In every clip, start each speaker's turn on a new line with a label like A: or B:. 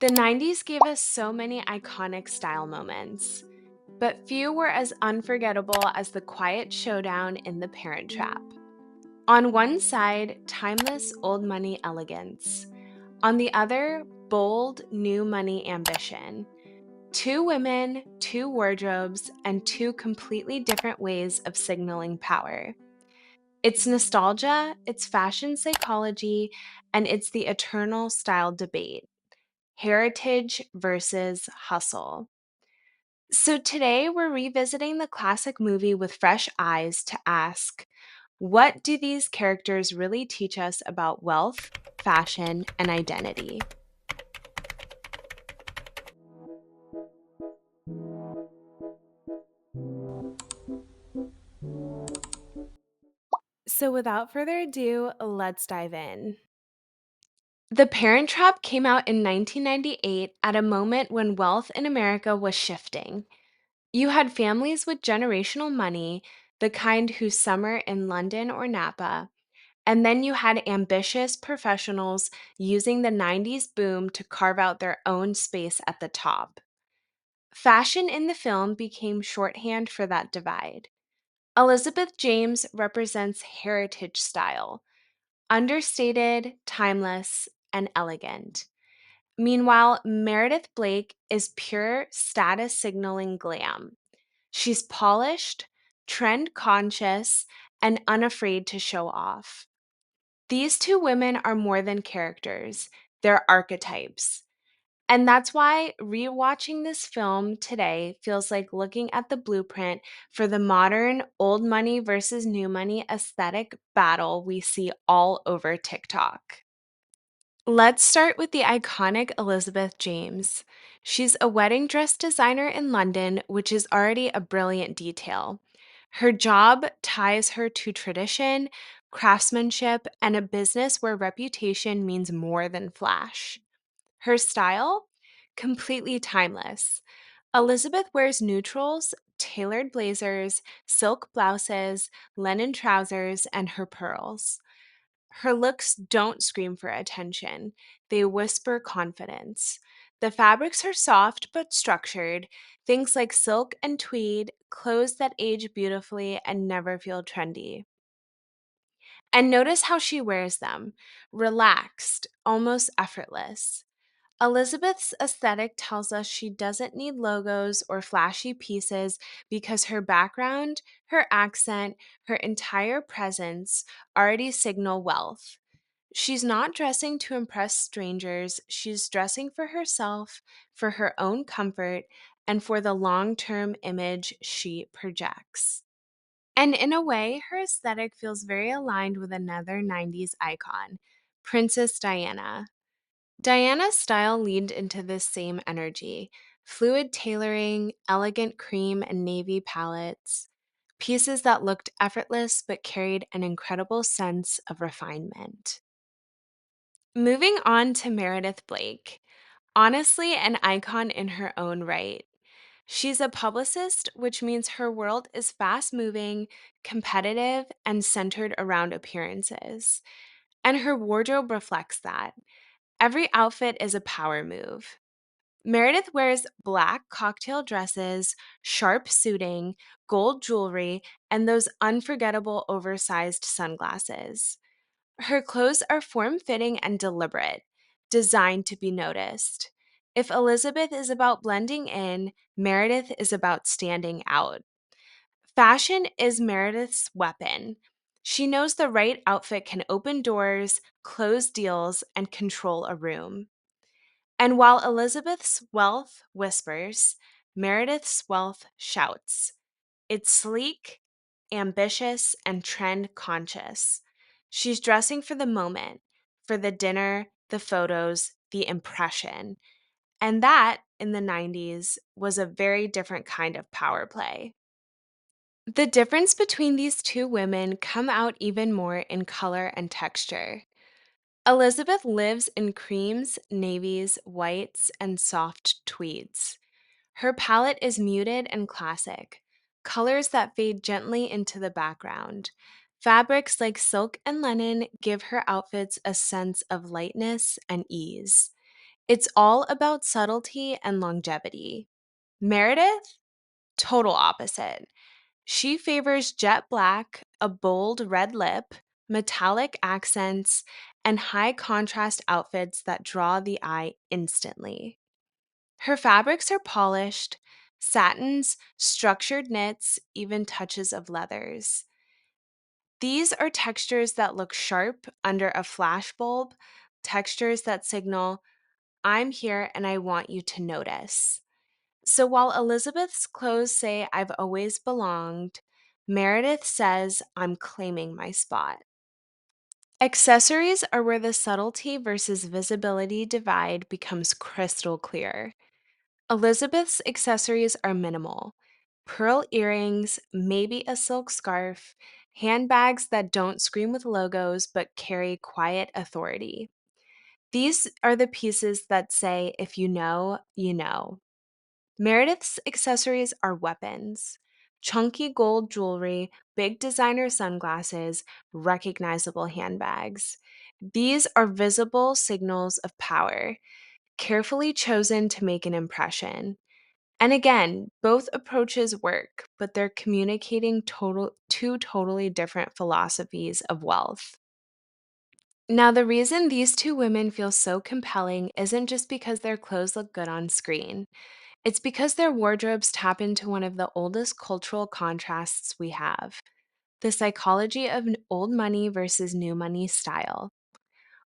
A: The 90s gave us so many iconic style moments, but few were as unforgettable as the quiet showdown in The Parent Trap. On one side, timeless old money elegance. On the other, bold new money ambition. Two women, two wardrobes, and two completely different ways of signaling power. It's nostalgia, it's fashion psychology, and it's the eternal style debate: heritage versus hustle. So today we're revisiting the classic movie with fresh eyes to ask, what do these characters really teach us about wealth, fashion, and identity? So without further ado, let's dive in. The Parent Trap came out in 1998 at a moment when wealth in America was shifting. You had families with generational money, the kind who summer in London or Napa, and then you had ambitious professionals using the 90s boom to carve out their own space at the top. Fashion in the film became shorthand for that divide. Elizabeth James represents heritage style, understated, timeless, and elegant. Meanwhile, Meredith Blake is pure status signaling glam. She's polished, trend conscious, and unafraid to show off. These two women are more than characters, they're archetypes. And that's why rewatching this film today feels like looking at the blueprint for the modern old money versus new money aesthetic battle we see all over TikTok. Let's start with the iconic Elizabeth James. She's a wedding dress designer in London, which is already a brilliant detail. Her job ties her to tradition, craftsmanship, and a business where reputation means more than flash. Her style? Completely timeless. Elizabeth wears neutrals, tailored blazers, silk blouses, linen trousers, and her pearls. Her looks don't scream for attention, they whisper confidence. The fabrics are soft but structured, things like silk and tweed, clothes that age beautifully and never feel trendy. And notice how she wears them: relaxed, almost effortless. Elizabeth's aesthetic tells us she doesn't need logos or flashy pieces because her background, her accent, her entire presence already signal wealth. She's not dressing to impress strangers, she's dressing for herself, for her own comfort, and for the long term image she projects. And in a way, her aesthetic feels very aligned with another 90s icon, Princess Diana. Diana's style leaned into this same energy: fluid tailoring, elegant cream and navy palettes, pieces that looked effortless but carried an incredible sense of refinement. Moving on to Meredith Blake, honestly, an icon in her own right. She's a publicist, which means her world is fast moving, competitive, and centered around appearances. And her wardrobe reflects that. Every outfit is a power move. Meredith wears black cocktail dresses, sharp suiting, gold jewelry, and those unforgettable oversized sunglasses. Her clothes are form fitting and deliberate, designed to be noticed. If Elizabeth is about blending in, Meredith is about standing out. Fashion is Meredith's weapon. She knows the right outfit can open doors, close deals, and control a room. And while Elizabeth's wealth whispers, Meredith's wealth shouts. It's sleek, ambitious, and trend conscious. She's dressing for the moment, for the dinner, the photos, the impression. And that, in the 90s, was a very different kind of power play. The difference between these two women come out even more in color and texture. Elizabeth lives in creams, navies, whites, and soft tweeds. Her palette is muted and classic, colors that fade gently into the background. Fabrics like silk and linen give her outfits a sense of lightness and ease. It's all about subtlety and longevity. Meredith, total opposite. She favors jet black, a bold red lip, metallic accents, and high contrast outfits that draw the eye instantly. Her fabrics are polished, satins, structured knits, even touches of leathers. These are textures that look sharp under a flashbulb, textures that signal, I'm here and I want you to notice. So while Elizabeth's clothes say, I've always belonged, Meredith says, I'm claiming my spot. Accessories are where the subtlety versus visibility divide becomes crystal clear. Elizabeth's accessories are minimal: pearl earrings, maybe a silk scarf, handbags that don't scream with logos but carry quiet authority. These are the pieces that say, if you know, you know. Meredith's accessories are weapons: chunky gold jewelry, big designer sunglasses, recognizable handbags. These are visible signals of power, carefully chosen to make an impression. And again, both approaches work, but they're communicating two totally different philosophies of wealth. Now, the reason these two women feel so compelling isn't just because their clothes look good on screen. It's because their wardrobes tap into one of the oldest cultural contrasts we have: the psychology of old money versus new money style.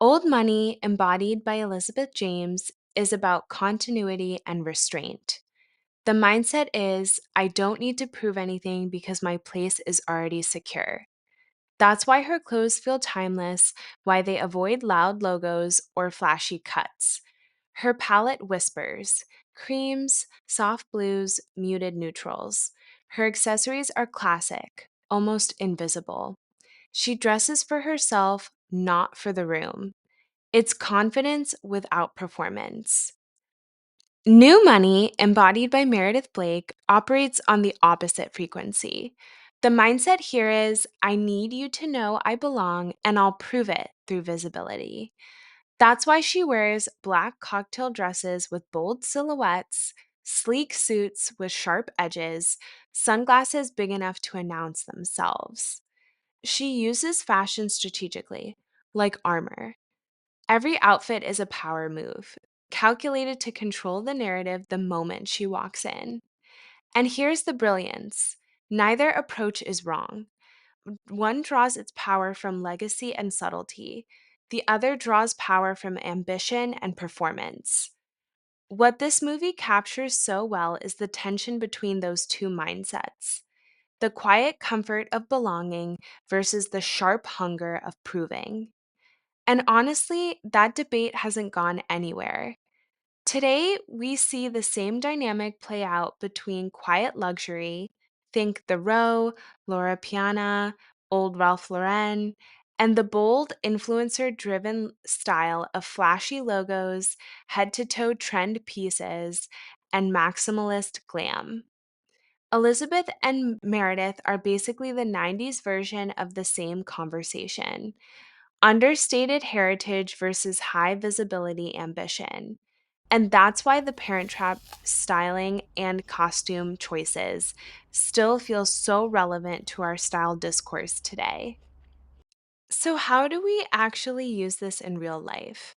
A: Old money, embodied by Elizabeth James, is about continuity and restraint. The mindset is, I don't need to prove anything because my place is already secure. That's why her clothes feel timeless, why they avoid loud logos or flashy cuts. Her palette whispers: creams, soft blues, muted neutrals. Her accessories are classic, almost invisible. She dresses for herself, not for the room. It's confidence without performance. New money, embodied by Meredith Blake, operates on the opposite frequency. The mindset here is, I need you to know I belong, and I'll prove it through visibility. That's why she wears black cocktail dresses with bold silhouettes, sleek suits with sharp edges, sunglasses big enough to announce themselves. She uses fashion strategically, like armor. Every outfit is a power move, calculated to control the narrative the moment she walks in. And here's the brilliance: neither approach is wrong. One draws its power from legacy and subtlety, the other draws power from ambition and performance. What this movie captures so well is the tension between those two mindsets: the quiet comfort of belonging versus the sharp hunger of proving. And honestly, that debate hasn't gone anywhere. Today, we see the same dynamic play out between quiet luxury, think the Row, Laura Piana, old Ralph Lauren, and the bold, influencer driven style of flashy logos, head to toe trend pieces, and maximalist glam. Elizabeth and Meredith are basically the 90s version of the same conversation: understated heritage versus high visibility ambition. And that's why the Parent Trap styling and costume choices still feel so relevant to our style discourse today. So, how do we actually use this in real life?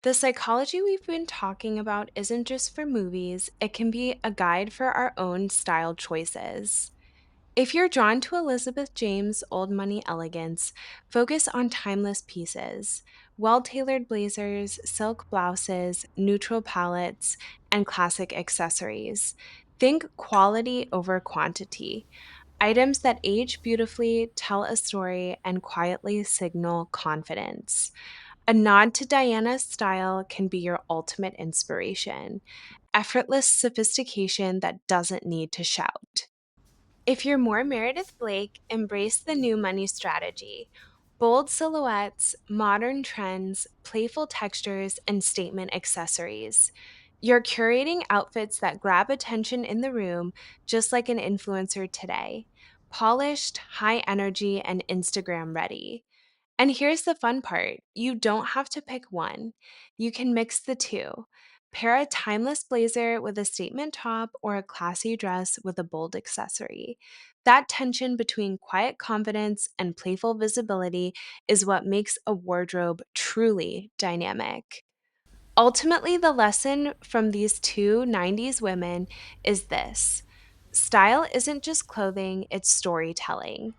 A: The psychology we've been talking about isn't just for movies, it can be a guide for our own style choices. If you're drawn to Elizabeth James' old money elegance, focus on timeless pieces: well tailored blazers, silk blouses, neutral palettes, and classic accessories. Think quality over quantity. Items that age beautifully, tell a story, and quietly signal confidence. A nod to Diana's style can be your ultimate inspiration: effortless sophistication that doesn't need to shout. If you're more Meredith Blake, embrace the new money strategy: bold silhouettes, modern trends, playful textures, and statement accessories. You're curating outfits that grab attention in the room, just like an influencer today: polished, high energy, and Instagram ready. And here's the fun part, you don't have to pick one. You can mix the two. Pair a timeless blazer with a statement top or a classy dress with a bold accessory. That tension between quiet confidence and playful visibility is what makes a wardrobe truly dynamic. Ultimately, the lesson from these two 90s women is this: style isn't just clothing, it's storytelling.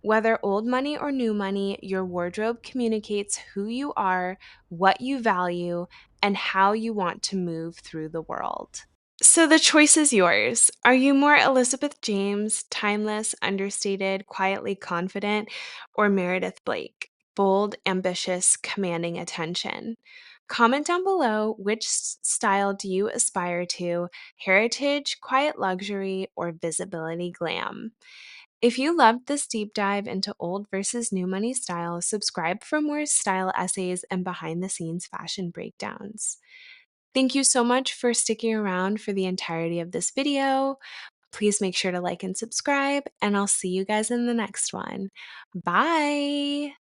A: Whether old money or new money, your wardrobe communicates who you are, what you value, and how you want to move through the world. So the choice is yours. Are you more Elizabeth James, timeless, understated, quietly confident, or Meredith Blake, bold, ambitious, commanding attention? Comment down below, which style do you aspire to: heritage, quiet luxury, or visibility glam? If you loved this deep dive into old versus new money style, subscribe for more style essays and behind the scenes fashion breakdowns. Thank you so much for sticking around for the entirety of this video. Please make sure to like and subscribe, and I'll see you guys in the next one. Bye!